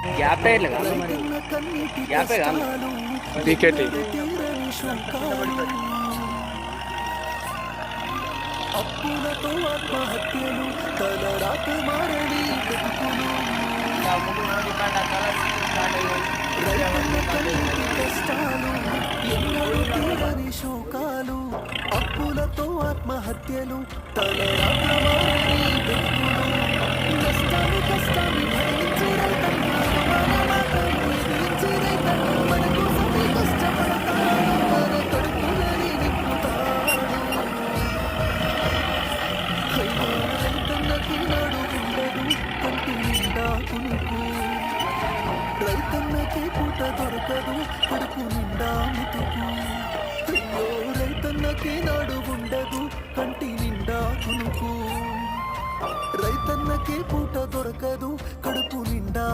Gap టైర్లు కాదు మరి, గ్యాపే కాదు. బీకేటీ. అప్పులతో ఆత్మహత్యలు తలరాత మారని బతుకులు రైతుల కన్నీటి కష్టాలు ఎన్నడూ తీరని శోకాలు అప్పులతో ఆత్మహత్యలు తలరాత మారని బతుకులు నష్టాన్ని కష్టాన్ని భరించి రైతన్న మానవతను ఎదిరించి రైతన్న మన కోసమే కష్టపడతాడు మన కడుపులని నింపుతాడు రైతన్నకి నాడు ఉండదు కంటి నిండా కునుకు రైతన్నకి పూట దొరకదు కడుపు నిండా ముతుకు అయ్యో రైతన్నకి నాడు ఉండదు కంటి నిండా కునుకు రైతన్నకి పూట దొరకదు కడుపు నిండా